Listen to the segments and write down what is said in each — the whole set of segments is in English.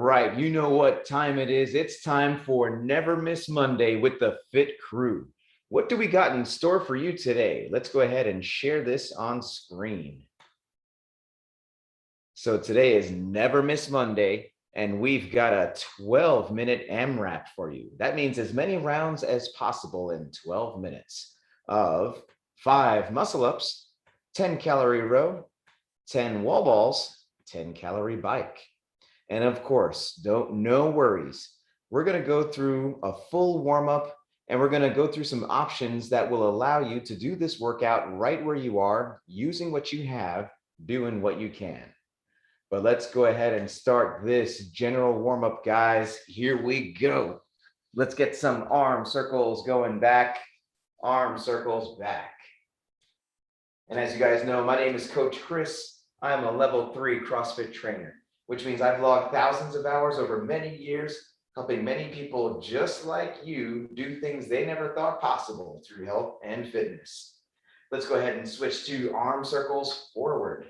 right, you know what time it is. It's time for Never Miss Monday with the Fit Crew. What do we got in store for you today? Let's go ahead and share this on screen. So today is Never Miss Monday, and we've got a 12-minute AMRAP for you. That means as many rounds as possible in 12 minutes of 5 muscle-ups, 10-calorie row, 10 wall balls, 10-calorie bike. And of course, no worries. We're going to go through a full warm-up, and we're going to go through some options that will allow you to do this workout right where you are, using what you have, doing what you can. But let's go ahead and start this general warm-up, guys. Here we go. Let's get some arm circles going back, arm circles back. And as you guys know, my name is Coach Chris. I'm a level 3 CrossFit trainer, which means I've logged thousands of hours over many years, helping many people just like you do things they never thought possible through health and fitness. Let's go ahead and switch to arm circles forward.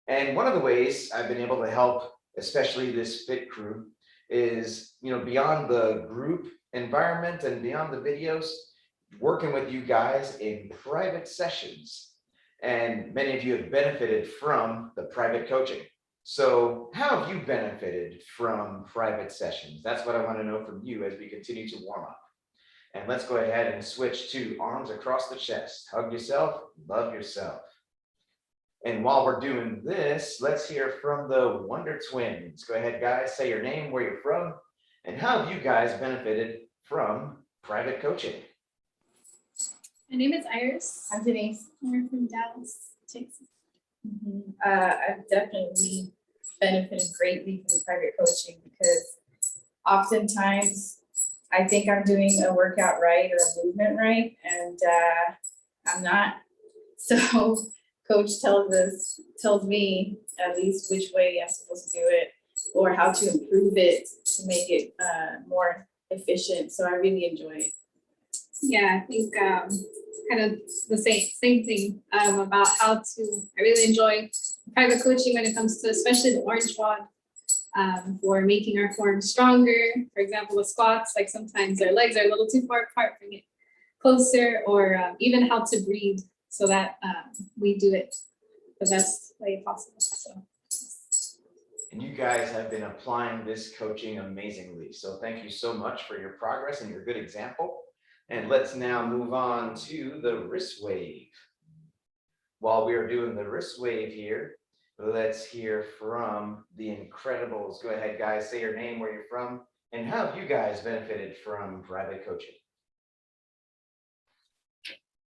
And one of the ways I've been able to help, especially this fit crew, is, beyond the group environment and beyond the videos, working with you guys in private sessions. And many of you have benefited from the private coaching. So how have you benefited from private sessions? That's what I want to know from you as we continue to warm up. And let's go ahead and switch to arms across the chest. Hug yourself, love yourself. And while we're doing this, let's hear from the Wonder Twins. Go ahead, guys, say your name, where you're from, and how have you guys benefited from private coaching? My name is Iris. I'm Denise. We're from Dallas, Texas. I've definitely benefited greatly from the private coaching because oftentimes I think I'm doing a workout right or a movement right, and I'm not. So coach tells me at least which way I'm supposed to do it or how to improve it to make it more efficient. So I really enjoy it. Yeah, I think kind of the same thing about how to. I really enjoy private coaching when it comes to especially the orange WOD for making our form stronger. For example, the squats, like sometimes their legs are a little too far apart, bring it closer, or even how to breathe so that we do it the best way possible. So. And you guys have been applying this coaching amazingly. So thank you so much for your progress and your good example. And let's now move on to the wrist wave. While we are doing the wrist wave here, let's hear from the Incredibles. Go ahead, guys, say your name, where you're from, and how have you guys benefited from private coaching?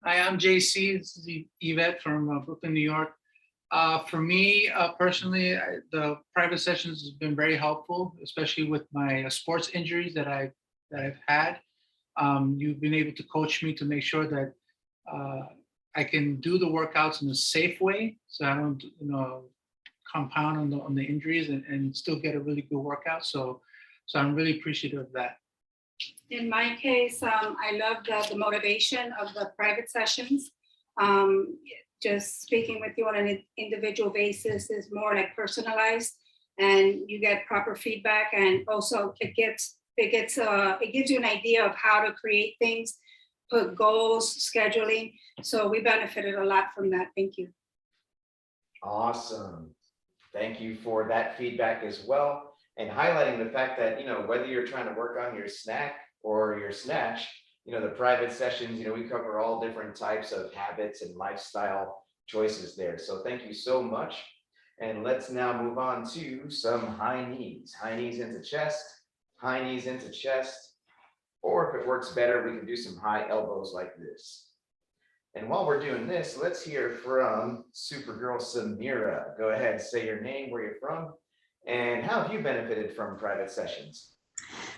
Hi, I'm JC. This is Yvette from Brooklyn, New York. For me, personally, the private sessions has been very helpful, especially with my sports injuries that I've had. You've been able to coach me to make sure that I can do the workouts in a safe way, so I don't, compound on the injuries and still get a really good workout. So I'm really appreciative of that. In my case, I love the motivation of the private sessions. Just speaking with you on an individual basis is more like personalized, and you get proper feedback, and also it gives you an idea of how to create things, put goals, scheduling. So we benefited a lot from that. Thank you. Awesome. Thank you for that feedback as well. And highlighting the fact that, whether you're trying to work on your snack or your snatch, the private sessions, we cover all different types of habits and lifestyle choices there. So thank you so much. And let's now move on to some high knees. High knees into chest, high knees into chest, or if it works better, we can do some high elbows like this. And while we're doing this, let's hear from Supergirl Samira. Go ahead, say your name, where you're from, and how have you benefited from private sessions?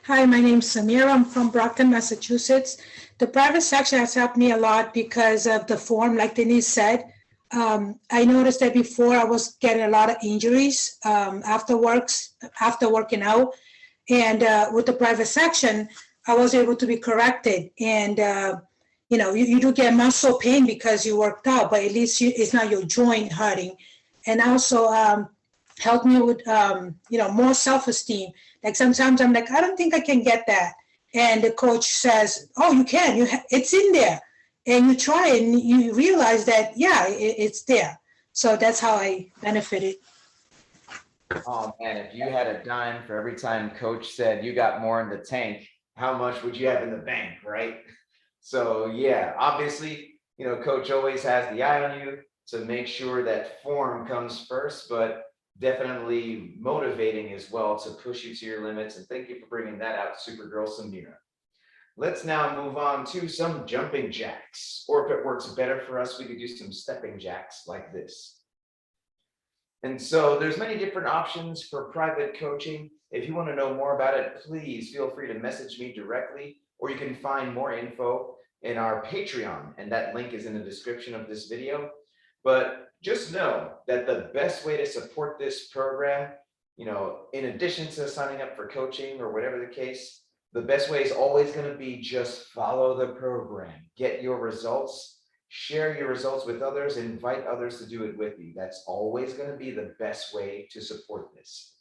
Hi, my name's Samira. I'm from Brockton, Massachusetts. The private section has helped me a lot because of the form, like Denise said. I noticed that before I was getting a lot of injuries after working out. And with the private section, I was able to be corrected. And, you do get muscle pain because you worked out, but at least it's not your joint hurting. And also, helped me with, more self-esteem. Like sometimes I'm like, I don't think I can get that. And the coach says, oh, you can, it's in there. And you try and you realize that, yeah, it's there. So that's how I benefited. Oh man, if you had a dime for every time coach said you got more in the tank, how much would you have in the bank, right? So yeah, obviously, coach always has the eye on you to make sure that form comes first, but definitely motivating as well to push you to your limits. And thank you for bringing that out, Supergirl Samira. Let's now move on to some jumping jacks, or if it works better for us, we could do some stepping jacks like this. And so there's many different options for private coaching. If you want to know more about it, please feel free to message me directly, or you can find more info in our Patreon, and that link is in the description of this video. But just know that the best way to support this program, in addition to signing up for coaching or whatever the case, the best way is always going to be just follow the program, get your results, share your results with others, invite others to do it with you. That's always going to be the best way to support this.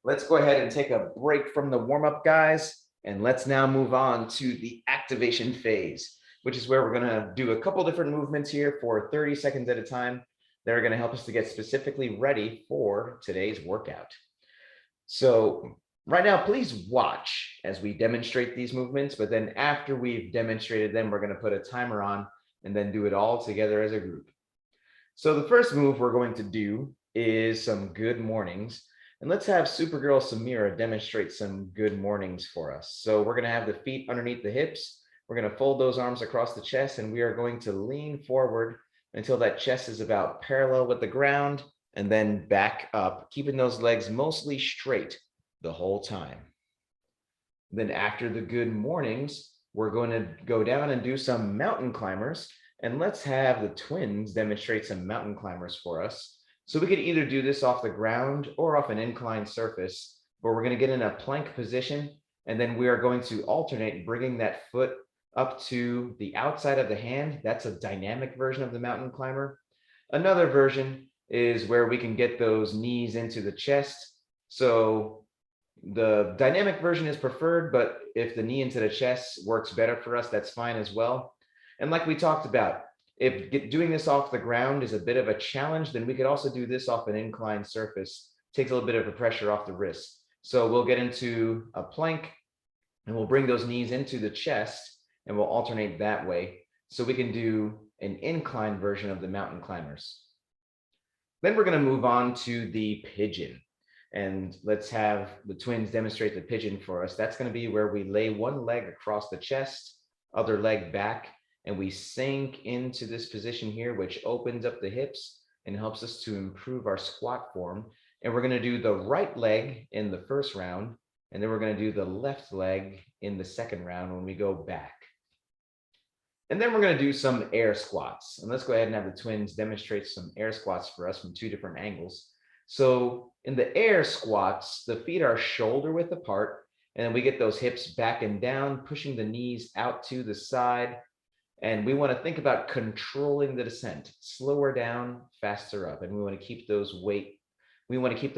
Let's go ahead and take a break from the warm-up, guys, and let's now move on to the activation phase, which is where we're going to do a couple different movements here for 30 seconds at a time that are going to help us to get specifically ready for today's workout. So right now, please watch as we demonstrate these movements, but then after we've demonstrated them, we're going to put a timer on and then do it all together as a group. So the first move we're going to do is some good mornings. And let's have Supergirl Samira demonstrate some good mornings for us. So we're going to have the feet underneath the hips. We're going to fold those arms across the chest, and we are going to lean forward until that chest is about parallel with the ground, and then back up, keeping those legs mostly straight the whole time. Then after the good mornings, we're going to go down and do some mountain climbers, and let's have the twins demonstrate some mountain climbers for us. So we could either do this off the ground or off an inclined surface, but we're going to get in a plank position, and then we are going to alternate bringing that foot up to the outside of the hand. That's a dynamic version of the mountain climber. Another version is where we can get those knees into the chest. So the dynamic version is preferred, but if the knee into the chest works better for us, that's fine as well. And like we talked about, if doing this off the ground is a bit of a challenge, then we could also do this off an inclined surface. Takes a little bit of the pressure off the wrist. So we'll get into a plank and we'll bring those knees into the chest and we'll alternate that way. So we can do an inclined version of the mountain climbers. Then we're going to move on to the pigeon. And let's have the twins demonstrate the pigeon for us. That's going to be where we lay one leg across the chest, other leg back, and we sink into this position here, which opens up the hips and helps us to improve our squat form. And we're going to do the right leg in the first round, and then we're going to do the left leg in the second round when we go back. And then we're going to do some air squats. And let's go ahead and have the twins demonstrate some air squats for us from two different angles. So in the air squats, the feet are shoulder width apart, and then we get those hips back and down, pushing the knees out to the side. And we want to think about controlling the descent, slower down, faster up. And we want to keep the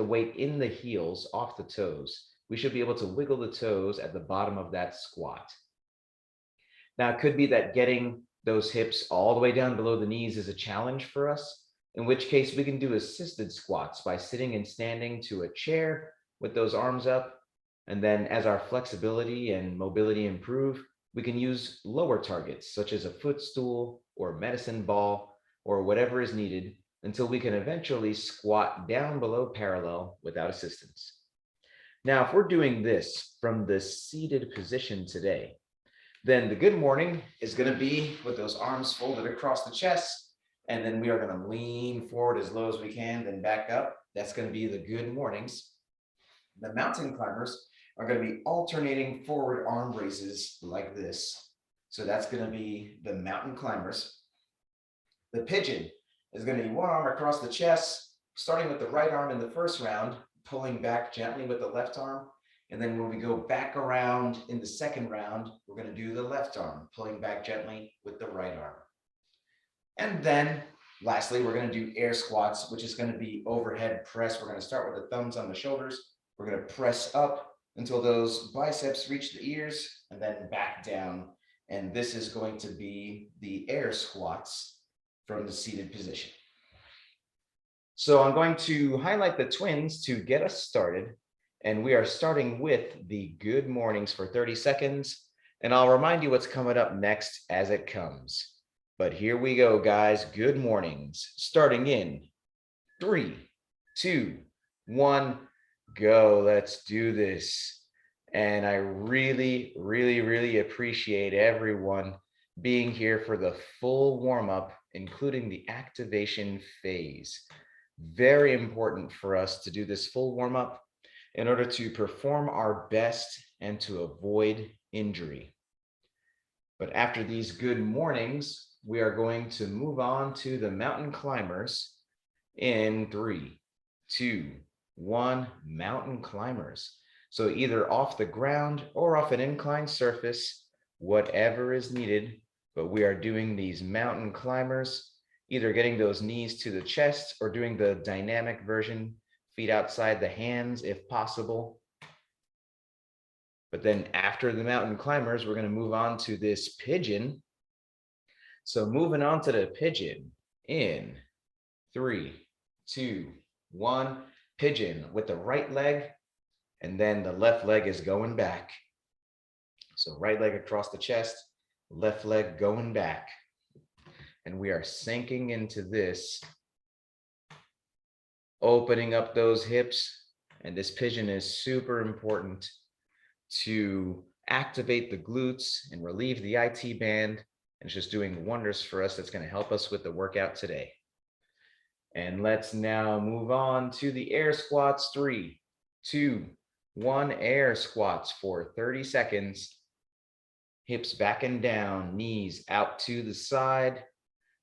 weight in the heels off the toes. We should be able to wiggle the toes at the bottom of that squat. Now, it could be that getting those hips all the way down below the knees is a challenge for us, in which case we can do assisted squats by sitting and standing to a chair with those arms up. And then as our flexibility and mobility improve, we can use lower targets, such as a footstool or medicine ball or whatever is needed, until we can eventually squat down below parallel without assistance. Now, if we're doing this from the seated position today, then the good morning is going to be with those arms folded across the chest, and then we are going to lean forward as low as we can, then back up. That's going to be the good mornings. The mountain climbers are going to be alternating forward arm raises like this. So that's going to be the mountain climbers. The pigeon is going to be one arm across the chest, starting with the right arm in the first round, pulling back gently with the left arm. And then when we go back around in the second round, we're going to do the left arm, pulling back gently with the right arm. And then Lastly, we're going to do air squats, which is going to be overhead press. We're going to start with the thumbs on the shoulders. We're going to press up until those biceps reach the ears and then back down. And this is going to be the air squats from the seated position. So I'm going to highlight the twins to get us started. And we are starting with the good mornings for 30 seconds. And I'll remind you what's coming up next as it comes. But here we go, guys. Good mornings. Starting in 3, 2, 1, go. Let's do this. And I really, really, really appreciate everyone being here for the full warm-up, including the activation phase. Very important for us to do this full warm-up in order to perform our best and to avoid injury. But after these good mornings, we are going to move on to the mountain climbers in 3, 2, 1, mountain climbers. So either off the ground or off an inclined surface, whatever is needed, but we are doing these mountain climbers, either getting those knees to the chest or doing the dynamic version, feet outside the hands if possible. But then after the mountain climbers, we're going to move on to this pigeon. So moving on to the pigeon in 3, 2, 1, pigeon with the right leg, and then the left leg is going back. So right leg across the chest, left leg going back. And we are sinking into this, opening up those hips. And this pigeon is super important to activate the glutes and relieve the IT band. And it's just doing wonders for us. That's going to help us with the workout today. And let's now move on to the air squats. 3, 2, 1, air squats for 30 seconds. Hips back and down, knees out to the side.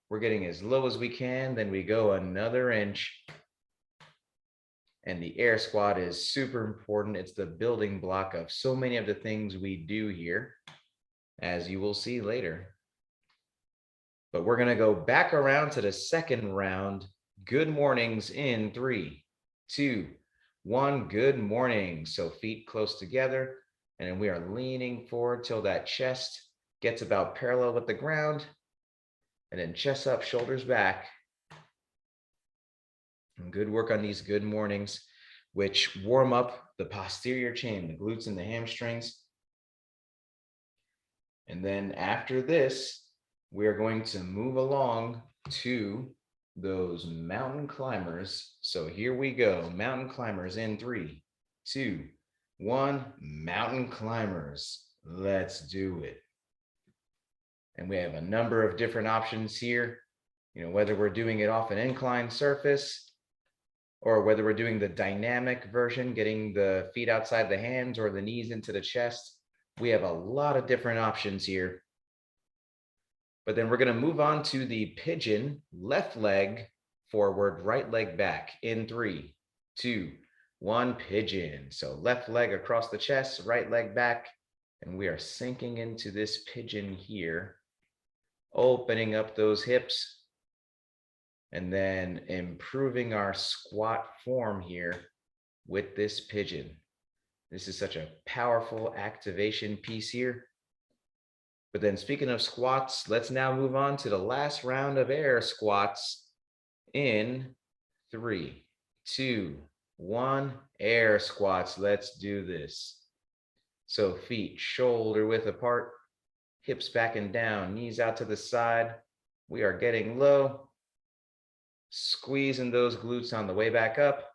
We're getting as low as we can, then we go another inch. And the air squat is super important. It's the building block of so many of the things we do here, as you will see later. But we're going to go back around to the second round. Good mornings in 3, 2, 1. Good morning. So feet close together. And then we are leaning forward till that chest gets about parallel with the ground. And then chest up, shoulders back. And good work on these good mornings, which warm up the posterior chain, the glutes and the hamstrings. And then after this, we are going to move along to those mountain climbers. So here we go, mountain climbers in 3, 2, 1, mountain climbers. Let's do it. And we have a number of different options here, whether we're doing it off an inclined surface or whether we're doing the dynamic version, getting the feet outside the hands or the knees into the chest. We have a lot of different options here. But then we're going to move on to the pigeon, left leg forward, right leg back in 3, 2, 1, pigeon. So left leg across the chest, right leg back. And we are sinking into this pigeon here, opening up those hips and then improving our squat form here with this pigeon. This is such a powerful activation piece here. But then speaking of squats, let's now move on to the last round of air squats in 3, 2, 1, air squats. Let's do this. So feet shoulder width apart, hips back and down, knees out to the side. We are getting low, squeezing those glutes on the way back up.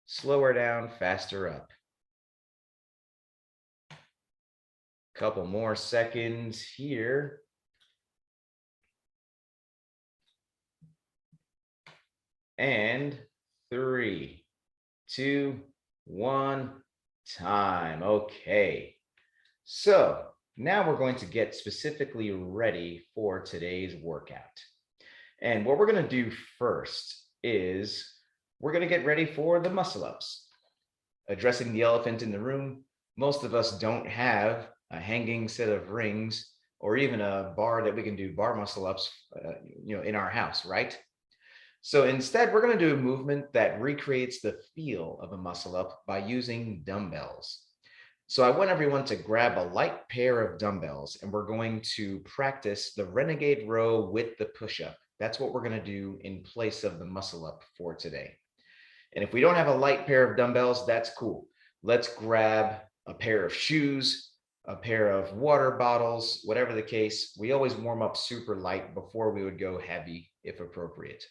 Slower down, faster up. Couple more seconds here. And 3, 2, 1, time. Okay. So now we're going to get specifically ready for today's workout. And what we're going to do first is we're going to get ready for the muscle ups. Addressing the elephant in the room, most of us don't have a hanging set of rings or even a bar that we can do bar muscle ups, in our house, right? So instead, we're going to do a movement that recreates the feel of a muscle up by using dumbbells. So I want everyone to grab a light pair of dumbbells, and we're going to practice the renegade row with the push-up. That's what we're going to do in place of the muscle up for today. And if we don't have a light pair of dumbbells, that's cool. Let's grab a pair of shoes, a pair of water bottles, whatever the case. We always warm up super light before we would go heavy if appropriate.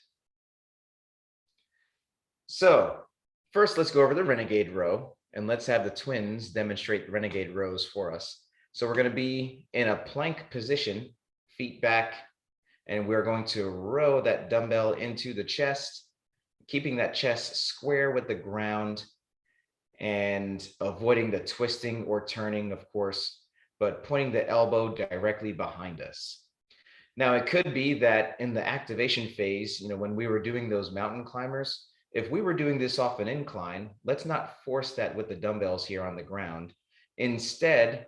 So first, let's go over the renegade row, and let's have the twins demonstrate the renegade rows for us. So we're going to be in a plank position, feet back, and we're going to row that dumbbell into the chest, keeping that chest square with the ground and avoiding the twisting or turning, of course, but pointing the elbow directly behind us. Now, it could be that in the activation phase, when we were doing those mountain climbers, if we were doing this off an incline, let's not force that with the dumbbells here on the ground. Instead,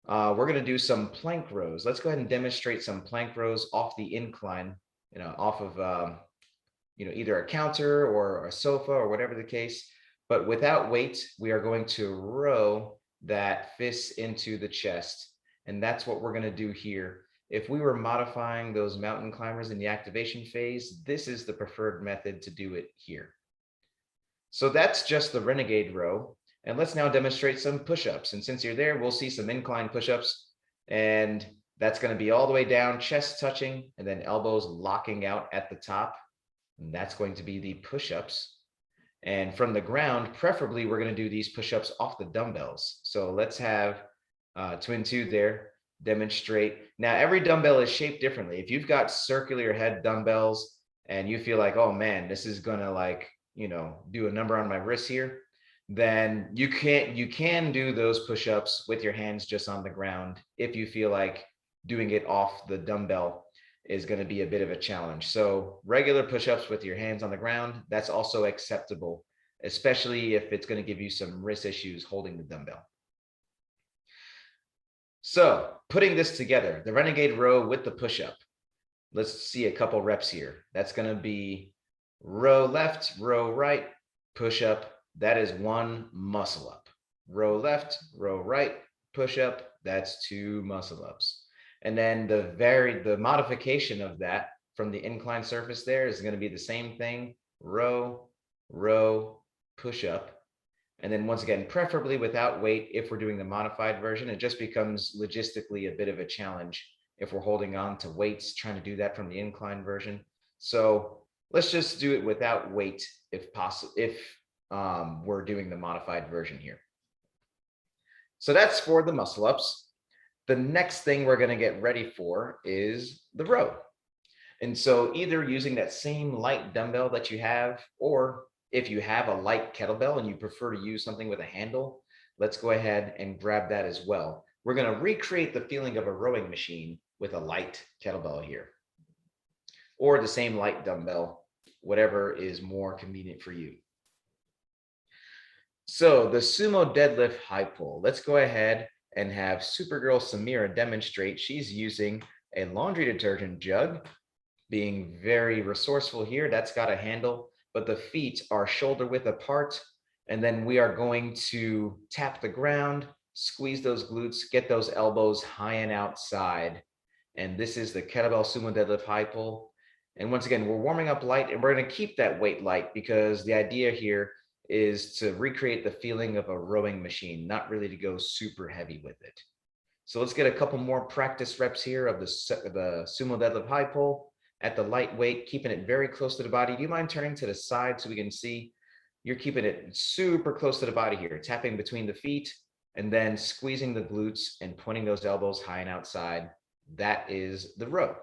we're going to do some plank rows. Let's go ahead and demonstrate some plank rows off the incline, off of either a counter or a sofa or whatever the case. But without weight, we are going to row that fist into the chest. And that's what we're going to do here. If we were modifying those mountain climbers in the activation phase, this is the preferred method to do it here. So that's just the renegade row. And let's now demonstrate some push-ups. And since you're there, we'll see some incline push-ups. And that's going to be all the way down, chest touching, and then elbows locking out at the top. And that's going to be the push-ups. And from the ground, preferably, we're going to do these push-ups off the dumbbells. So let's have twin two there demonstrate. Now, every dumbbell is shaped differently. If you've got circular head dumbbells and you feel like, oh man, this is going to do a number on my wrist here, then you can do those push-ups with your hands just on the ground if you feel like doing it off the dumbbell is going to be a bit of a challenge. So regular push-ups with your hands on the ground, that's also acceptable, especially if it's going to give you some wrist issues holding the dumbbell. So putting this together, the renegade row with the push-up, let's see a couple reps here. That's going to be row left, row right, push-up. That is one muscle up. Row left, row right, push-up. That's two muscle ups. And then the modification of that from the incline surface there is going to be the same thing. Row, row, push up. And then once again, preferably without weight if we're doing the modified version. It just becomes logistically a bit of a challenge if we're holding on to weights, trying to do that from the incline version. So let's just do it without weight if possible, if we're doing the modified version here. So that's for the muscle ups. The next thing we're going to get ready for is the row. And so either using that same light dumbbell that you have, or if you have a light kettlebell and you prefer to use something with a handle, let's go ahead and grab that as well. We're going to recreate the feeling of a rowing machine with a light kettlebell here, or the same light dumbbell, whatever is more convenient for you. So the sumo deadlift high pull, let's go ahead and have Supergirl Samira demonstrate. She's using a laundry detergent jug, being very resourceful here. That's got a handle, but the feet are shoulder width apart. And then we are going to tap the ground, squeeze those glutes, get those elbows high and outside. And this is the kettlebell sumo deadlift high pull. And once again, we're warming up light, and we're going to keep that weight light because the idea here is to recreate the feeling of a rowing machine, not really to go super heavy with it. So let's get a couple more practice reps here of the sumo deadlift high pull at the light weight, keeping it very close to the body. Do you mind turning to the side so we can see? You're keeping it super close to the body here, tapping between the feet and then squeezing the glutes and pointing those elbows high and outside. That is the row.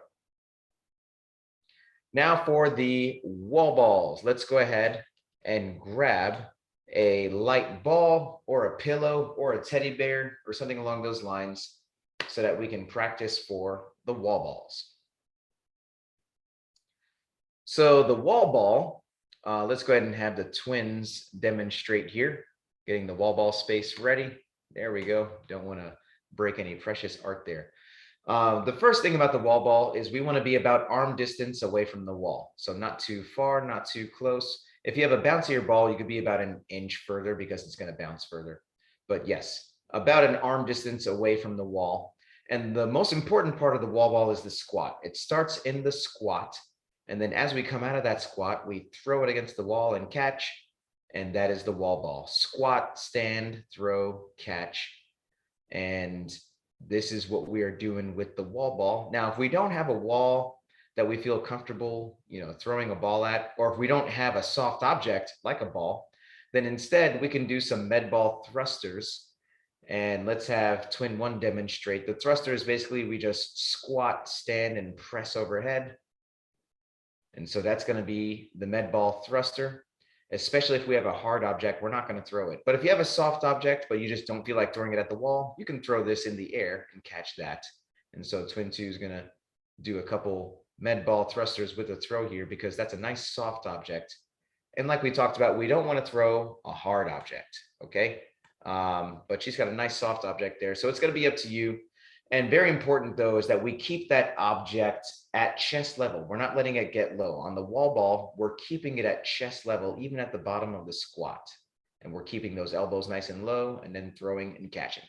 Now for the wall balls, let's go ahead and grab a light ball or a pillow or a teddy bear or something along those lines so that we can practice for the wall balls. So the wall ball, let's go ahead and have the twins demonstrate here, getting the wall ball space ready. There we go. Don't want to break any precious art there. The first thing about the wall ball is we want to be about arm distance away from the wall. So not too far, not too close. If you have a bouncier ball, you could be about an inch further because it's going to bounce further. But yes, about an arm distance away from the wall. And the most important part of the wall ball is the squat. It starts in the squat. And then as we come out of that squat, we throw it against the wall and catch. And that is the wall ball. Squat, stand, throw, catch. And this is what we are doing with the wall ball. Now, if we don't have a wall that we feel comfortable, throwing a ball at, or if we don't have a soft object like a ball, then instead we can do some med ball thrusters. And let's have Twin One demonstrate. The thruster is basically we just squat, stand, and press overhead. And so that's going to be the med ball thruster. Especially if we have a hard object, we're not going to throw it. But if you have a soft object, but you just don't feel like throwing it at the wall, you can throw this in the air and catch that. And so Twin Two is going to do a couple med ball thrusters with a throw here because that's a nice soft object. And like we talked about, we don't want to throw a hard object, okay? But she's got a nice soft object there. So it's going to be up to you. And very important, though, is that we keep that object at chest level. We're not letting it get low. On the wall ball, we're keeping it at chest level, even at the bottom of the squat. And we're keeping those elbows nice and low and then throwing and catching.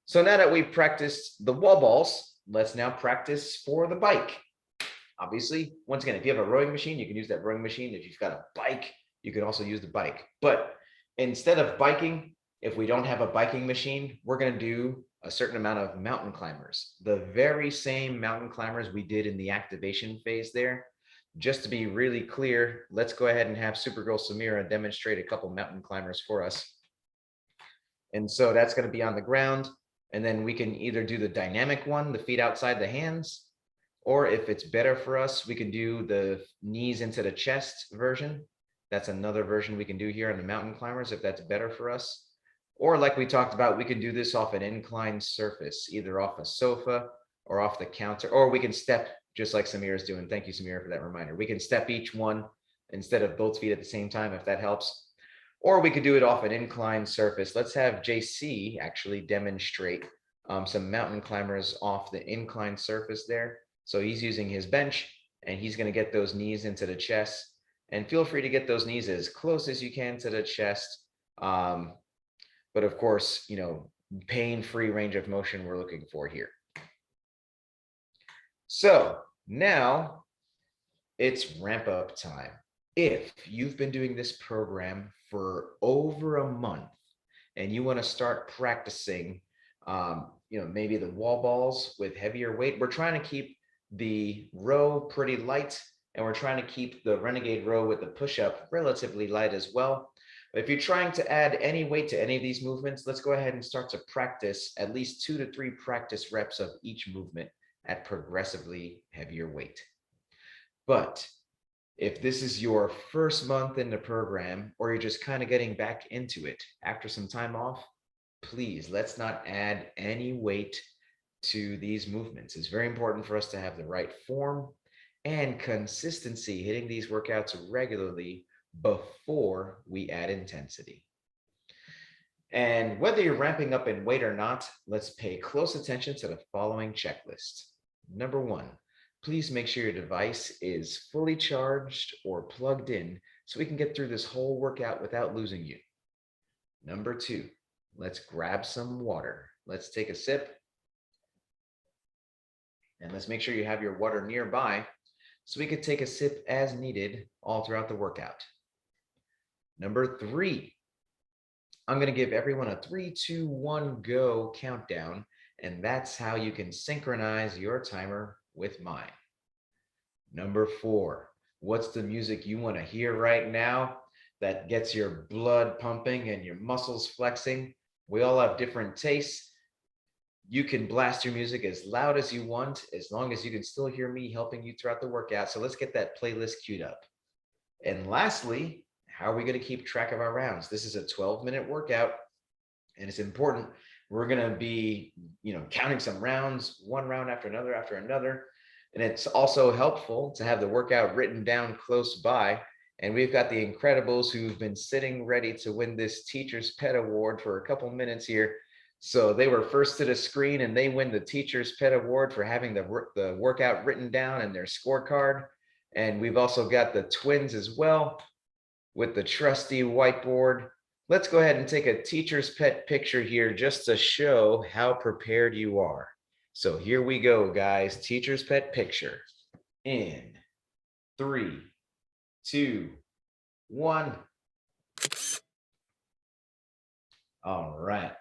So now that we've practiced the wall balls, let's now practice for the bike. Obviously, once again, if you have a rowing machine, you can use that rowing machine. If you've got a bike, you can also use the bike. But instead of biking, if we don't have a biking machine, we're going to do a certain amount of mountain climbers, the very same mountain climbers we did in the activation phase there. Just to be really clear, let's go ahead and have Supergirl Samira demonstrate a couple mountain climbers for us. And so that's going to be on the ground. And then we can either do the dynamic one, the feet outside the hands, or if it's better for us, we can do the knees into the chest version. That's another version we can do here on the mountain climbers if that's better for us. Or like we talked about, we can do this off an inclined surface, either off a sofa or off the counter, or we can step just like Samira is doing. Thank you, Samira, for that reminder. We can step each one instead of both feet at the same time, if that helps. Or we could do it off an inclined surface. Let's have JC actually demonstrate some mountain climbers off the inclined surface there. So he's using his bench and he's going to get those knees into the chest. And feel free to get those knees as close as you can to the chest. But of course, pain-free range of motion we're looking for here. So now it's ramp up time. If you've been doing this program for over a month and you want to start practicing, maybe the wall balls with heavier weight, we're trying to keep the row pretty light and we're trying to keep the renegade row with the push-up relatively light as well. If you're trying to add any weight to any of these movements, let's go ahead and start to practice at least 2 to 3 practice reps of each movement at progressively heavier weight. But if this is your first month in the program, or you're just kind of getting back into it after some time off, please, let's not add any weight to these movements. It's very important for us to have the right form and consistency, hitting these workouts regularly before we add intensity. And whether you're ramping up in weight or not, let's pay close attention to the following checklist. Number 1, please make sure your device is fully charged or plugged in so we can get through this whole workout without losing you. Number 2, let's grab some water. Let's take a sip. And let's make sure you have your water nearby so we could take a sip as needed all throughout the workout. Number 3, I'm going to give everyone a 3, 2, 1, go countdown, and that's how you can synchronize your timer with mine. Number 4, what's the music you want to hear right now that gets your blood pumping and your muscles flexing? We all have different tastes. You can blast your music as loud as you want, as long as you can still hear me helping you throughout the workout. So let's get that playlist queued up. And lastly, how are we going to keep track of our rounds? This is a 12-minute workout, and it's important. We're going to be, counting some rounds, one round after another. And it's also helpful to have the workout written down close by. And we've got the Incredibles who've been sitting ready to win this Teacher's Pet Award for a couple minutes here. So they were first to the screen and they win the Teacher's Pet Award for having the workout written down in their scorecard. And we've also got the twins as well with the trusty whiteboard. Let's go ahead and take a teacher's pet picture here just to show how prepared you are. So here we go, guys. Teacher's pet picture in 3, 2, 1. All right.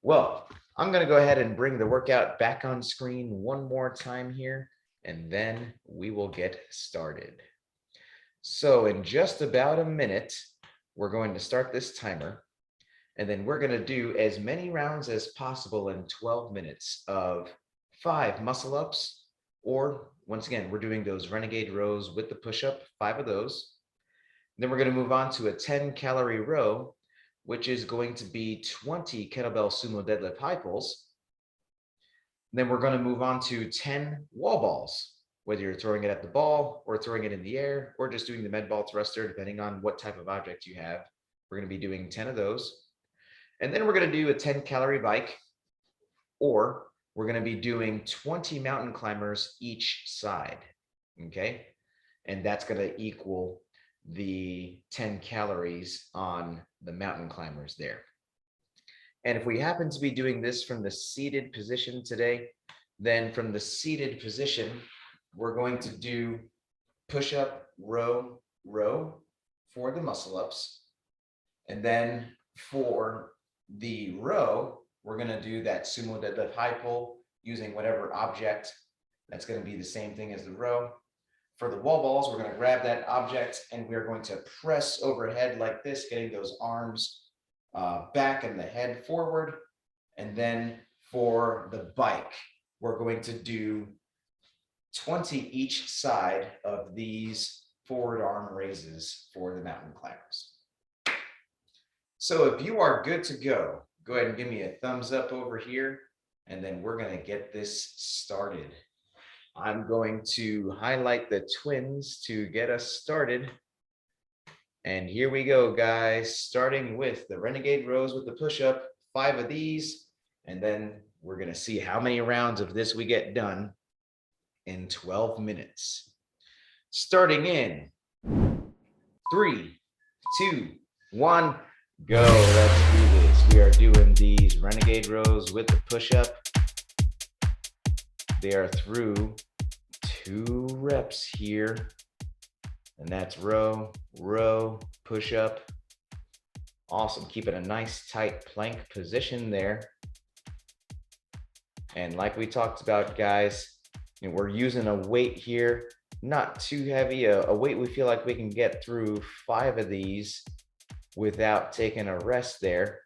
Well, I'm going to go ahead and bring the workout back on screen one more time here, and then we will get started. So in just about a minute, we're going to start this timer, and then we're going to do as many rounds as possible in 12 minutes of 5 muscle ups, or once again, we're doing those renegade rows with the push-up, 5 of those. Then we're going to move on to a 10-calorie row, which is going to be 20 kettlebell sumo deadlift high pulls. Then we're going to move on to 10 wall balls, whether you're throwing it at the ball or throwing it in the air or just doing the med ball thruster, depending on what type of object you have. We're going to be doing 10 of those. And then we're going to do a 10-calorie bike, or we're going to be doing 20 mountain climbers each side. Okay. And that's going to equal the 10 calories on the mountain climbers there. And if we happen to be doing this from the seated position today, then from the seated position, we're going to do push-up, row, row for the muscle ups. And then for the row, we're going to do that sumo deadlift high pull using whatever object. That's going to be the same thing as the row. For the wall balls, we're going to grab that object and we're going to press overhead like this, getting those arms back and the head forward. And then for the bike, we're going to do 20 each side of these forward arm raises for the mountain climbers. So if you are good to go, go ahead and give me a thumbs up over here, and then we're going to get this started. I'm going to highlight the twins to get us started. And here we go, guys, starting with the renegade rows with the push-up, 5 of these, and then we're going to see how many rounds of this we get done in 12 minutes. Starting in 3, 2, 1, go. Let's do this. We are doing these renegade rows with the push-up. They are through 2 reps here, and that's row, row, push up. Awesome. Keep it a nice tight plank position there. And like we talked about, guys, we're using a weight here, not too heavy, a weight we feel like we can get through 5 of these without taking a rest there.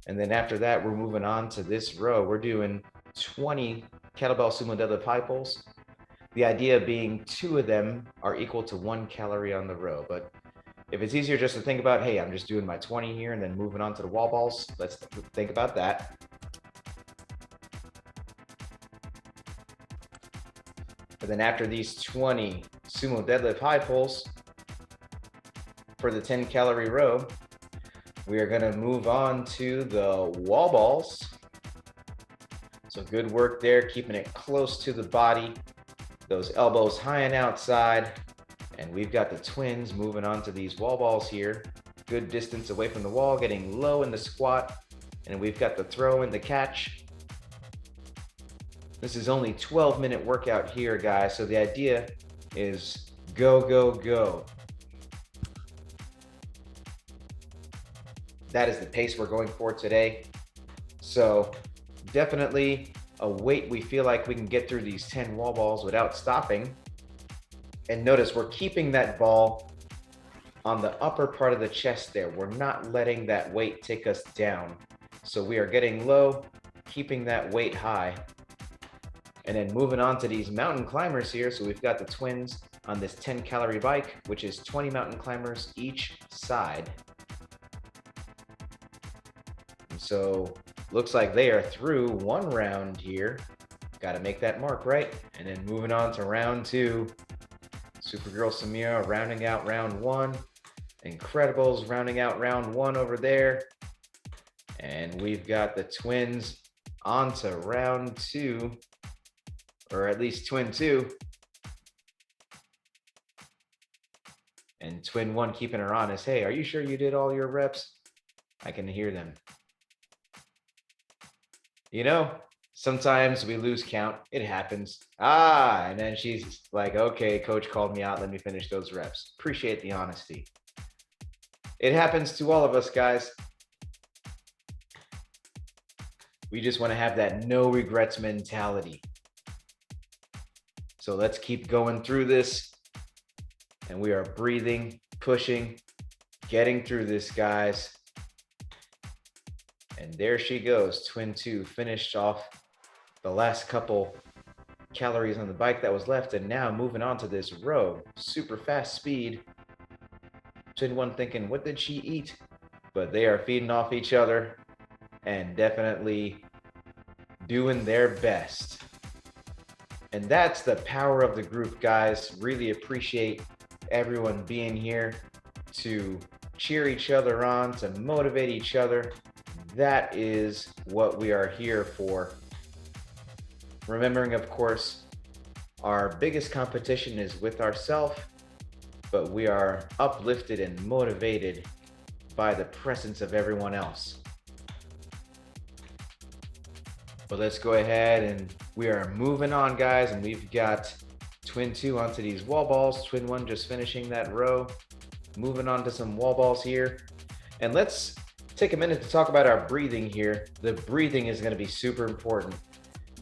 And then after that, we're moving on to this row. We're doing 20 kettlebell sumo deadlift high pulls. The idea being 2 of them are equal to 1 calorie on the row. But if it's easier just to think about, hey, I'm just doing my 20 here and then moving on to the wall balls, let's think about that. But then after these 20 sumo deadlift high pulls for the 10-calorie row, we are going to move on to the wall balls. So good work there, keeping it close to the body, those elbows high and outside. And we've got the twins moving on to these wall balls here. Good distance away from the wall, getting low in the squat. And we've got the throw and the catch. This is only 12-minute workout here, guys. So the idea is go, go, go. That is the pace we're going for today. So definitely a weight we feel like we can get through these 10 wall balls without stopping. And notice we're keeping that ball on the upper part of the chest there. We're not letting that weight take us down. So we are getting low, keeping that weight high. And then moving on to these mountain climbers here. So we've got the twins on this 10-calorie bike, which is 20 mountain climbers each side. And so looks like they are through 1 round here. Got to make that mark, right? And then moving on to round 2. Supergirl Samira rounding out round 1. Incredibles rounding out round 1 over there. And we've got the twins on to round 2, or at least twin 2. And twin 1 keeping her honest. Hey, are you sure you did all your reps? I can hear them. You know, sometimes we lose count. It happens. And then she's like, okay, coach called me out. Let me finish those reps. Appreciate the honesty. It happens to all of us, guys. We just want to have that no regrets mentality. So let's keep going through this. And we are breathing, pushing, getting through this, guys. And there she goes, twin 2, finished off the last couple calories on the bike that was left, and now moving on to this row, super fast speed. Twin 1 thinking, what did she eat? But they are feeding off each other and definitely doing their best. And that's the power of the group, guys. Really appreciate everyone being here to cheer each other on, to motivate each other. That is what we are here for. Remembering, of course, our biggest competition is with ourselves, but we are uplifted and motivated by the presence of everyone else. But let's go ahead and we are moving on, guys, and we've got twin 2 onto these wall balls, twin 1 just finishing that row, moving on to some wall balls here. And let's take a minute to talk about our breathing here. The breathing is going to be super important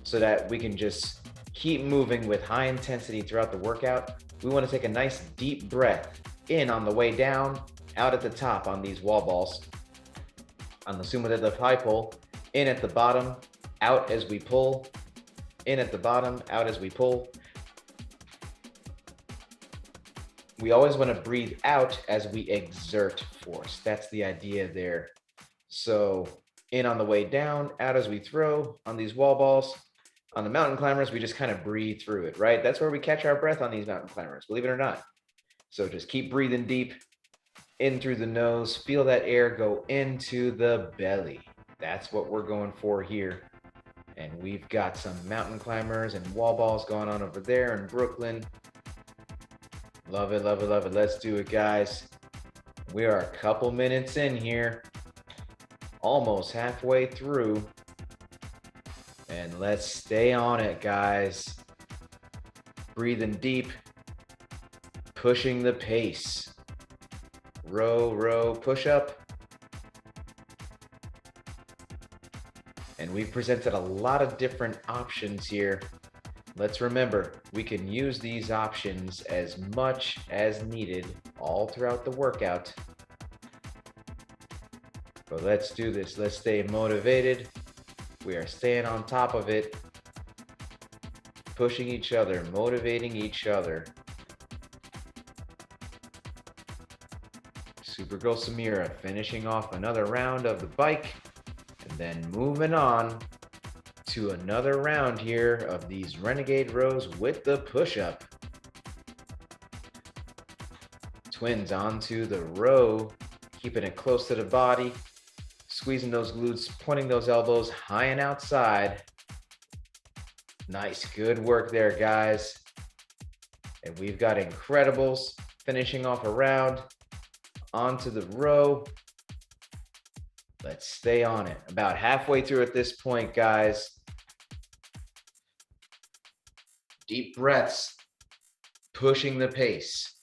so that we can just keep moving with high intensity throughout the workout. We want to take a nice deep breath in on the way down, out at the top on these wall balls, on the sumo deadlift high pull, in at the bottom, out as we pull, in at the bottom, out as we pull. We always want to breathe out as we exert force. That's the idea there. So in on the way down, out as we throw on these wall balls. On the mountain climbers, we just kind of breathe through it, right? That's where we catch our breath on these mountain climbers, believe it or not. So just keep breathing deep in through the nose. Feel that air go into the belly. That's what we're going for here. And we've got some mountain climbers and wall balls going on over there in Brooklyn. Love it, love it, love it. Let's do it, guys. We are a couple minutes in here, almost halfway through. And let's stay on it, guys. Breathing deep, pushing the pace. Row, row, push up. And we've presented a lot of different options here. Let's remember, we can use these options as much as needed all throughout the workout. But let's do this. Let's stay motivated. We are staying on top of it, pushing each other, motivating each other. Supergirl Samira finishing off another round of the bike and then moving on to another round here of these renegade rows with the push-up. Twins onto the row, keeping it close to the body, squeezing those glutes, pointing those elbows high and outside. Nice, good work there, guys. And we've got Incredibles finishing off a round onto the row. Let's stay on it. About halfway through at this point, guys. Deep breaths, pushing the pace.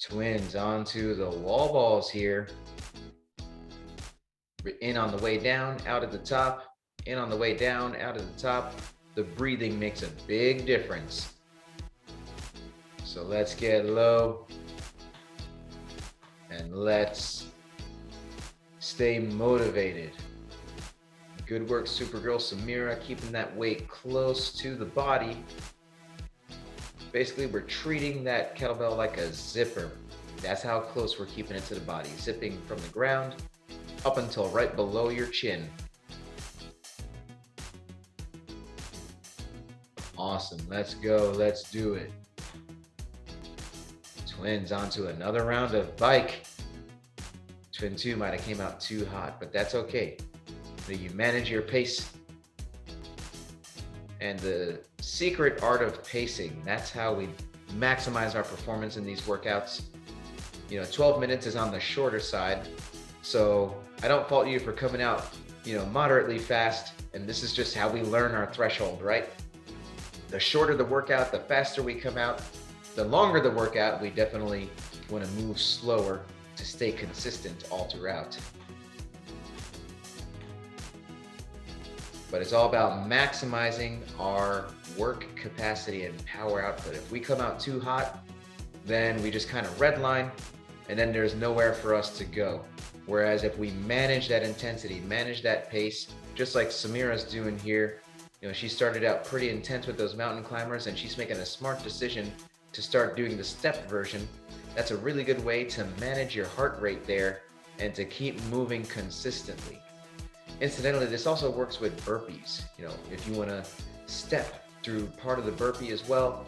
Twins onto the wall balls here. In on the way down, out at the top. In on the way down, out at the top. The breathing makes a big difference. So let's get low. And let's stay motivated. Good work, Supergirl Samira, keeping that weight close to the body. Basically, we're treating that kettlebell like a zipper. That's how close we're keeping it to the body, zipping from the ground up until right below your chin. Awesome, let's go, let's do it. Twins onto another round of bike. Twin 2 might have came out too hot, but that's okay. You manage your pace. And the secret art of pacing, that's how we maximize our performance in these workouts. 12 minutes is on the shorter side. So I don't fault you for coming out, moderately fast. And this is just how we learn our threshold, right? The shorter the workout, the faster we come out. The longer the workout, we definitely want to move slower to stay consistent all throughout. But it's all about maximizing our work capacity and power output. If we come out too hot, then we just kind of redline, and then there's nowhere for us to go. Whereas if we manage that intensity, manage that pace, just like Samira's doing here, she started out pretty intense with those mountain climbers, and she's making a smart decision to start doing the step version. That's a really good way to manage your heart rate there and to keep moving consistently. Incidentally, this also works with burpees. If you want to step through part of the burpee as well,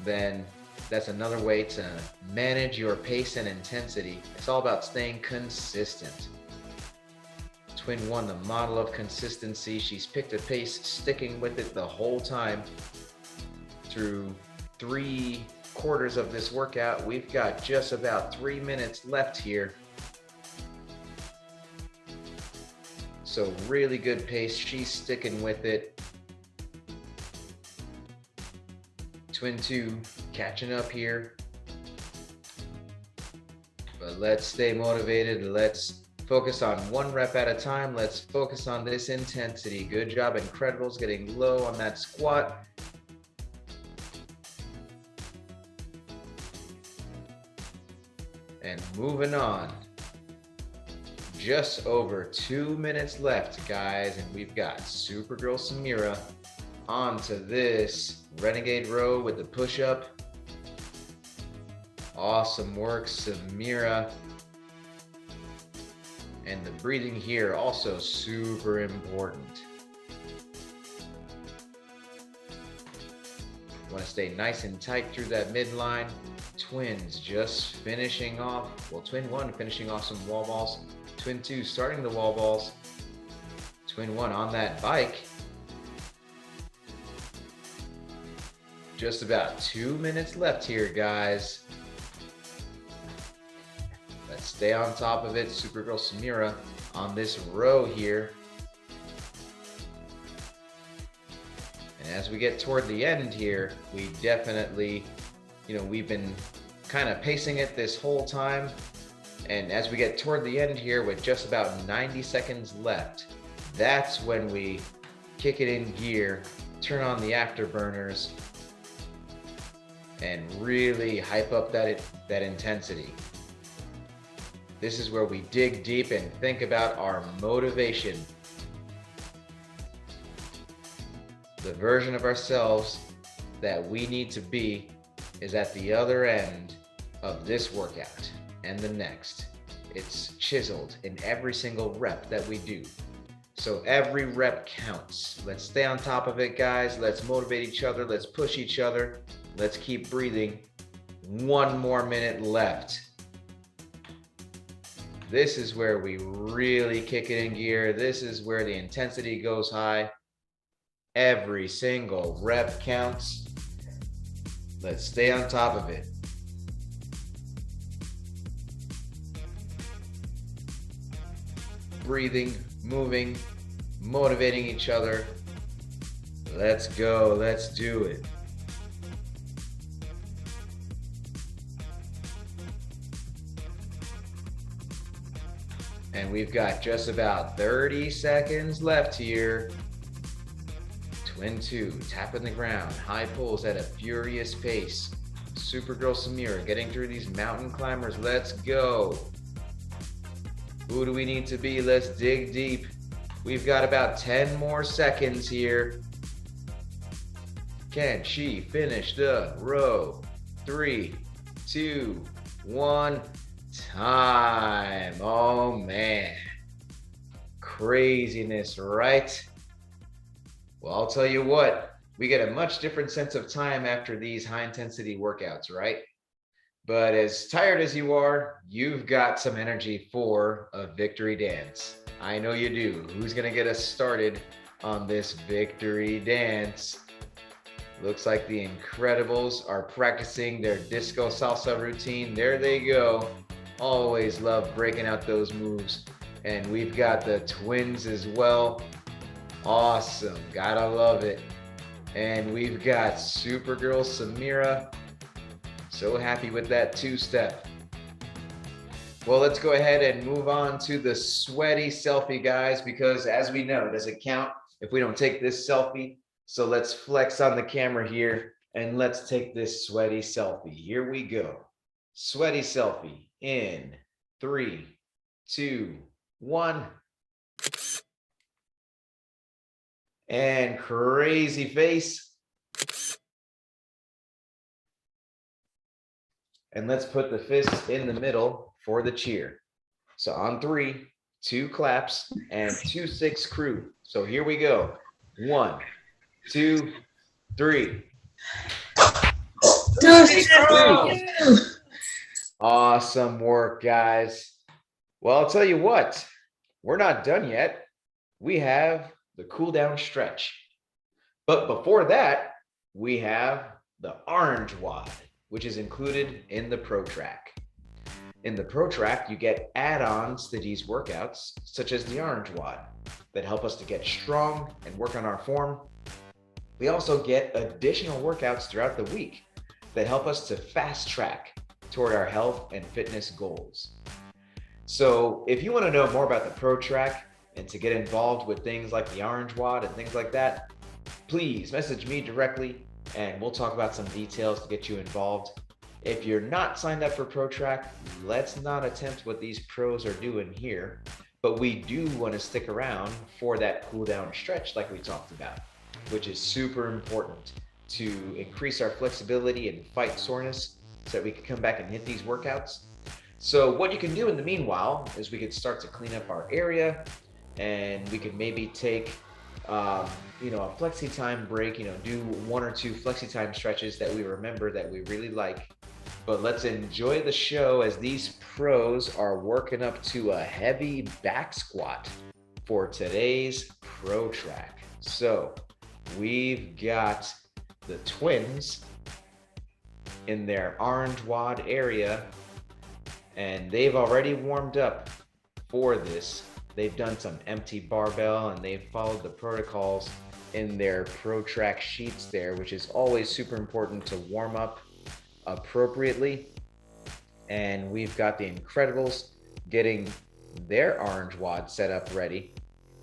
then that's another way to manage your pace and intensity. It's all about staying consistent. Twin 1, the model of consistency. She's picked a pace, sticking with it the whole time through 3/4 of this workout. We've got just about 3 minutes left here. So really good pace. She's sticking with it. Twin 2 catching up here. But let's stay motivated. Let's focus on 1 rep at a time. Let's focus on this intensity. Good job, Incredibles, getting low on that squat. And moving on. Just over 2 minutes left, guys, and we've got Supergirl Samira onto this renegade row with the push-up. Awesome work, Samira. And the breathing here also super important. Want to stay nice and tight through that midline. Twins just finishing off. Well, Twin 1 finishing off some wall balls. Twin 2 starting the wall balls. Twin 1 on that bike. Just about 2 minutes left here, guys. Let's stay on top of it. Supergirl Samira on this row here. And as we get toward the end here, we definitely, we've been kind of pacing it this whole time. And as we get toward the end here with just about 90 seconds left, that's when we kick it in gear, turn on the afterburners, and really hype up that intensity. This is where we dig deep and think about our motivation. The version of ourselves that we need to be is at the other end of this workout and the next. It's chiseled in every single rep that we do. So every rep counts. Let's stay on top of it, guys. Let's motivate each other. Let's push each other. Let's keep breathing. 1 more minute left. This is where we really kick it in gear. This is where the intensity goes high. Every single rep counts. Let's stay on top of it. Breathing, moving, motivating each other. Let's go, let's do it. And we've got just about 30 seconds left here. Twin 2, tapping the ground, high pulls at a furious pace. Supergirl Samira getting through these mountain climbers. Let's go. Who do we need to be? Let's dig deep. We've got about 10 more seconds here. Can she finish the row? 3, 2, 1, time. Oh man. Craziness, right? Well, I'll tell you what, we get a much different sense of time after these high intensity workouts, right? but as tired as you are, you've got some energy for a victory dance. I know you do. Who's gonna get us started on this victory dance? Looks like the Incredibles are practicing their disco salsa routine. There they go. Always love breaking out those moves. And we've got the twins as well. Awesome, gotta love it. And we've got Supergirl Samira. So happy with that two-step. Well, let's go ahead and move on to the sweaty selfie, guys, because as we know, it doesn't count if we don't take this selfie. So let's flex on the camera here and let's take this sweaty selfie. Here we go. Sweaty selfie in 3, 2, 1. And crazy face. And let's put the fist in the middle for the cheer. So on 3, 2 claps and 2 6 crew. So here we go. 1, 2, 3. Awesome work, guys. Well, I'll tell you what, we're not done yet. We have the cool down stretch. But before that, we have the orange WOD, which is included in the Pro Track. In the Pro Track, you get add-ons to these workouts, such as the orange WOD, that help us to get strong and work on our form. We also get additional workouts throughout the week that help us to fast track toward our health and fitness goals. So if you want to know more about the Pro Track and to get involved with things like the orange WOD and things like that, please message me directly and we'll talk about some details to get you involved. If you're not signed up for Pro Track, let's not attempt what these pros are doing here, but we do want to stick around for that cool down stretch like we talked about, which is super important to increase our flexibility and fight soreness so that we can come back and hit these workouts. So what you can do in the meanwhile is we could start to clean up our area, and we could maybe take a flexi time break, do 1 or 2 flexi time stretches that we remember that we really like. But let's enjoy the show as these pros are working up to a heavy back squat for today's Pro Track. So we've got the twins in their orange WOD area, and they've already warmed up for this. They've done some empty barbell and they've followed the protocols in their Pro Track sheets there, which is always super important to warm up appropriately. And we've got the Incredibles getting their orange WOD set up ready.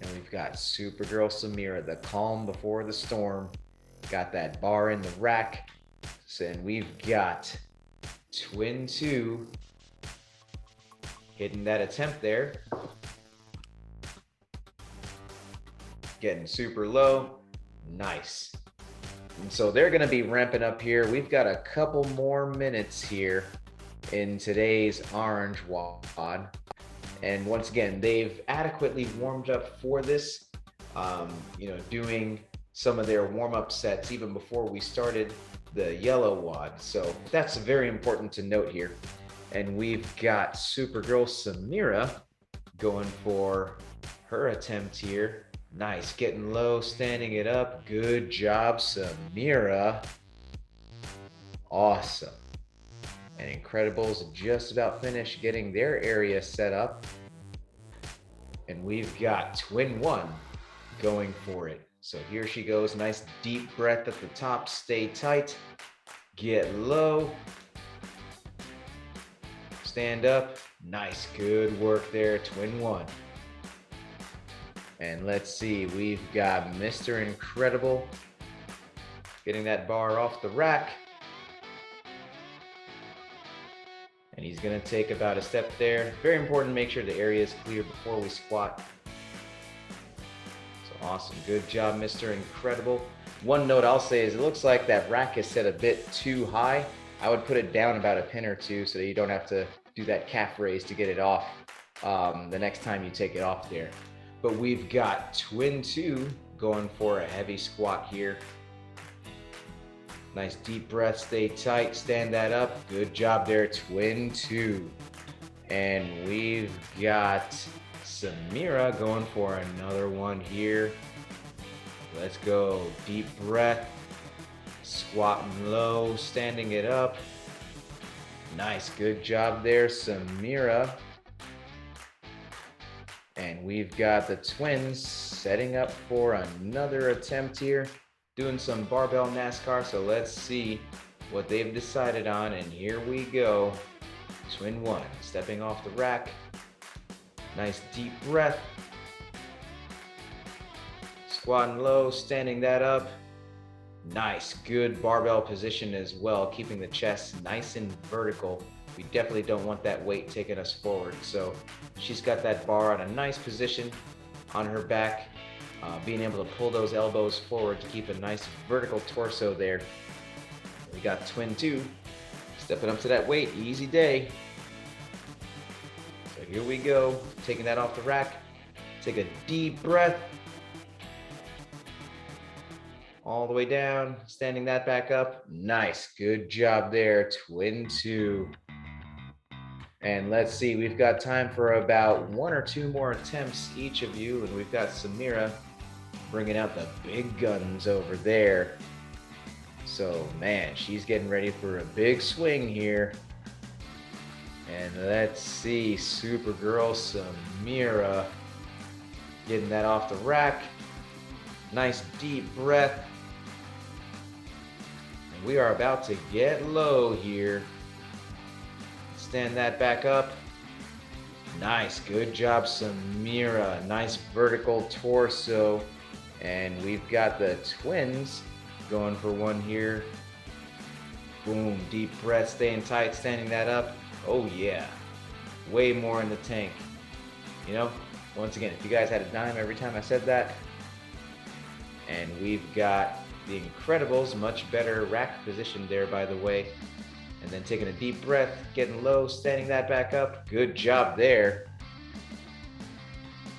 And we've got Supergirl Samira, the calm before the storm, got that bar in the rack. And we've got Twin 2 hitting that attempt there. Getting super low. Nice. And so they're going to be ramping up here. We've got a couple more minutes here in today's orange WOD. And once again, they've adequately warmed up for this, doing some of their warm-up sets even before we started the yellow WOD. So that's very important to note here. And we've got Supergirl Samira going for her attempt here. Nice, getting low, standing it up. Good job, Samira. Awesome. And Incredibles just about finished getting their area set up. And we've got Twin 1 going for it. So here she goes. Nice deep breath at the top. Stay tight. Get low. Stand up. Nice, good work there, Twin 1. And let's see, we've got Mr. Incredible getting that bar off the rack. And he's gonna take about a step there. Very important to make sure the area is clear before we squat. So awesome, good job, Mr. Incredible. One note I'll say is it looks like that rack is set a bit too high. I would put it down about a pin or two so that you don't have to do that calf raise to get it off the next time you take it off there. But we've got Twin 2 going for a heavy squat here. Nice deep breath, stay tight, stand that up. Good job there, twin 2. And we've got Samira going for another one here. Let's go, deep breath, squatting low, standing it up. Nice, good job there, Samira. And we've got the twins setting up for another attempt here, doing some barbell NASCAR. So let's see what they've decided on. And here we go. Twin 1, stepping off the rack. Nice deep breath. Squatting low, standing that up. Nice, good barbell position as well, keeping the chest nice and vertical. We definitely don't want that weight taking us forward. So she's got that bar on a nice position on her back, being able to pull those elbows forward to keep a nice vertical torso there. We got twin 2 stepping up to that weight, easy day. So here we go, taking that off the rack. Take a deep breath. All the way down, standing that back up. Nice, good job there, twin 2. And let's see, we've got time for about 1 or 2 more attempts, each of you. And we've got Samira bringing out the big guns over there. So, man, she's getting ready for a big swing here. And let's see, Supergirl Samira getting that off the rack. Nice deep breath. And we are about to get low here. Stand that back up. Nice, good job, Samira. Nice vertical torso. And we've got the twins going for one here. Boom, deep breath, staying tight, standing that up. Oh yeah, way more in the tank. You know, once again, if you guys had a dime every time I said that. And we've got the Incredibles, much better rack position there, by the way. And then taking a deep breath, getting low, standing that back up. Good job there.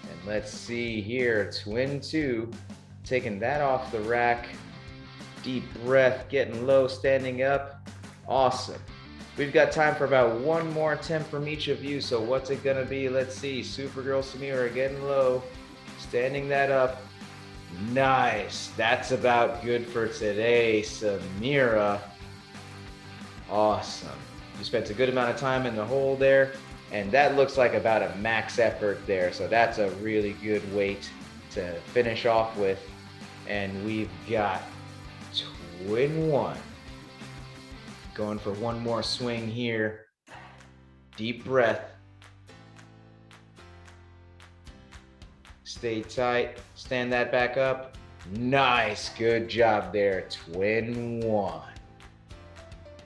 And let's see here, twin 2, taking that off the rack. Deep breath, getting low, standing up. Awesome. We've got time for about 1 more attempt from each of you. So what's it gonna be? Let's see, Supergirl Samira getting low, standing that up. Nice, that's about good for today, Samira. Awesome. You spent a good amount of time in the hole there, and that looks like about a max effort there. So that's a really good weight to finish off with. And we've got twin 1 going for 1 more swing here. Deep breath. Stay tight, stand that back up. Nice, good job there, twin 1.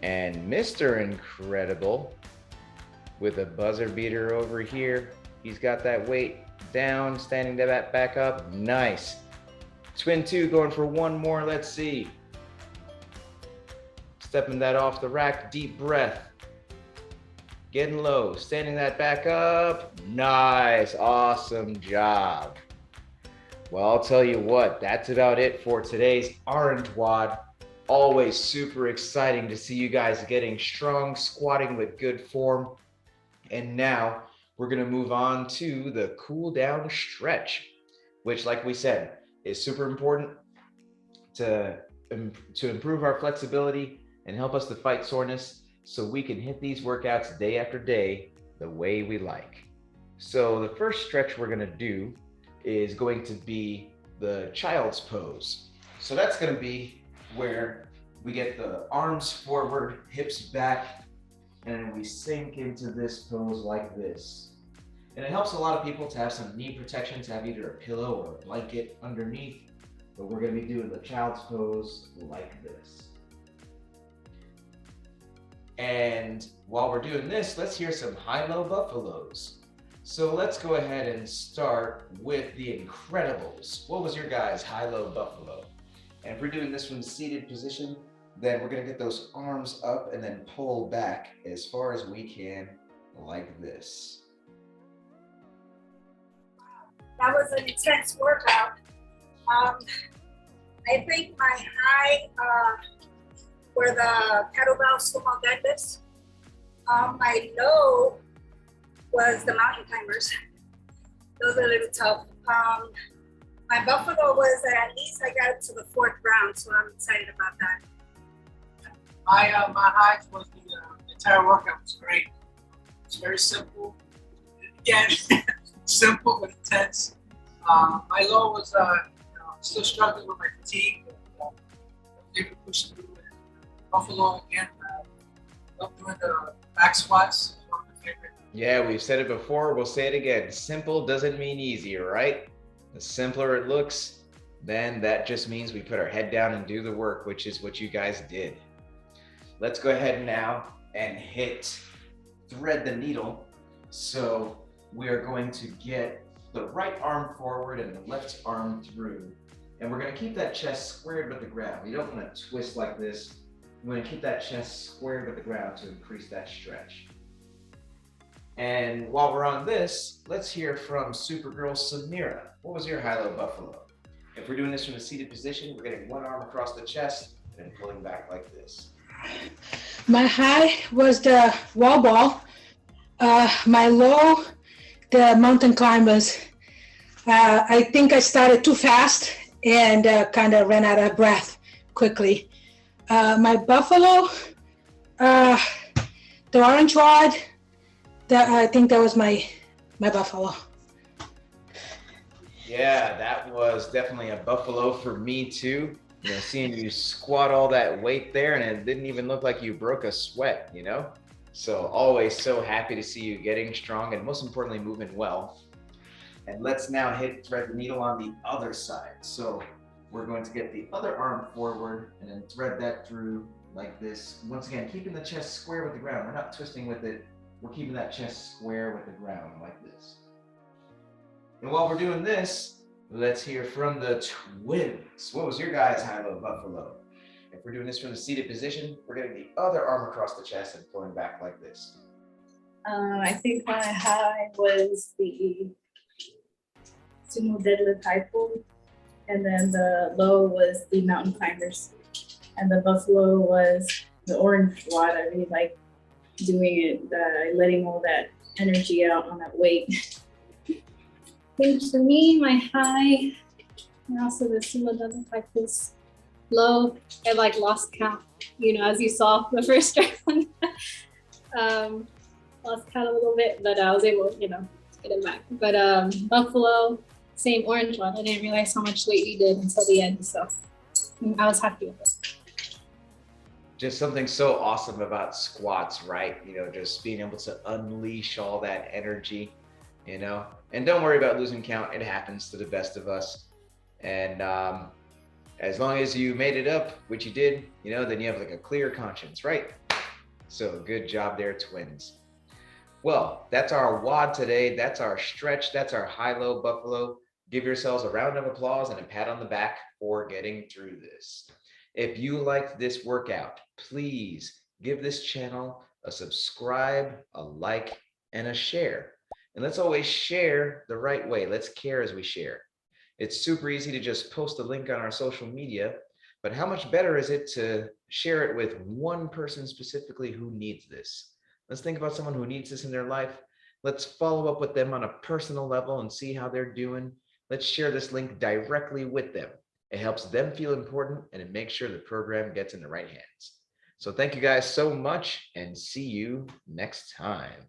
And Mr. Incredible with a buzzer beater over here. He's got that weight down, standing that back up. Nice. Twin 2 going for 1 more, let's see. Stepping that off the rack, deep breath. Getting low, standing that back up. Nice, awesome job. Well, I'll tell you what, that's about it for today's Orange WOD. Always super exciting to see you guys getting strong, squatting with good form. And now we're gonna move on to the cool down stretch, which, like we said, is super important to improve our flexibility and help us to fight soreness so we can hit these workouts day after day the way we like. So the first stretch we're gonna do is going to be the child's pose. So that's gonna be where we get the arms forward, hips back, and we sink into this pose like this. And it helps a lot of people to have some knee protection, to have either a pillow or a blanket underneath, but we're gonna be doing the child's pose like this. And while we're doing this, let's hear some high-low buffaloes. So let's go ahead and start with the Incredibles. What was your guys' high-low buffalo? And if we're doing this from the seated position, then we're gonna get those arms up and then pull back as far as we can, like this. That was an intense workout. I think my high were the kettlebell sumo deadlifts. My low was the mountain climbers. Those are a little tough. My buffalo was that at least I got to the 4th round, so I'm excited about that. My highs was the entire workout was great. It's very simple. Again, simple but intense. My low was still struggling with my fatigue. Able to push through it. Buffalo again. Love doing the back squats. One of my favorite. Yeah, we've said it before, we'll say it again. Simple doesn't mean easy, right? The simpler it looks, then that just means we put our head down and do the work, which is what you guys did. Let's go ahead now and hit thread the needle. So we are going to get the right arm forward and the left arm through. And we're going to keep that chest squared with the ground. You don't want to twist like this. You want to keep that chest squared with the ground to increase that stretch. And while we're on this, let's hear from Supergirl Samira. What was your high-low buffalo? If we're doing this from a seated position, we're getting one arm across the chest and pulling back like this. My high was the wall ball. My low, the mountain climbers. I think I started too fast and kind of ran out of breath quickly. My buffalo, the orange WOD, I think that was my buffalo. Yeah, that was definitely a buffalo for me too. You know, seeing you squat all that weight there and it didn't even look like you broke a sweat, you know? So always so happy to see you getting strong and most importantly, moving well. And let's now hit thread the needle on the other side. So we're going to get the other arm forward and then thread that through like this. Once again, keeping the chest square with the ground. We're not twisting with it. We're keeping that chest square with the ground like this. And while we're doing this, let's hear from the twins. What was your guys' high-low buffalo? If we're doing this from the seated position, we're getting the other arm across the chest and pulling back like this. I think my high was the sumo deadlift high pull, and then the low was the mountain climbers, and the buffalo was the orange WOD. I really like doing it, letting all that energy out on that weight. I think for me, my high, and also the sumo doesn't like this. Low, I like lost count, you know, as you saw the first round. Lost count a little bit, but I was able, you know, to get it back. But buffalo, same orange one. I didn't realize how much weight we did until the end, so I was happy with it. Just something so awesome about squats, right? You know, just being able to unleash all that energy, you know? And don't worry about losing count. It happens to the best of us. And as long as you made it up, which you did, you know, then you have like a clear conscience, right? So good job there, twins. Well, that's our WOD today. That's our stretch. That's our high-low buffalo. Give yourselves a round of applause and a pat on the back for getting through this. If you liked this workout, please give this channel a subscribe, a like, and a share. And let's always share the right way. Let's care as we share. It's super easy to just post a link on our social media, but how much better is it to share it with one person specifically who needs this? Let's think about someone who needs this in their life. Let's follow up with them on a personal level and see how they're doing. Let's share this link directly with them. It helps them feel important and it makes sure the program gets in the right hands. So thank you guys so much and see you next time.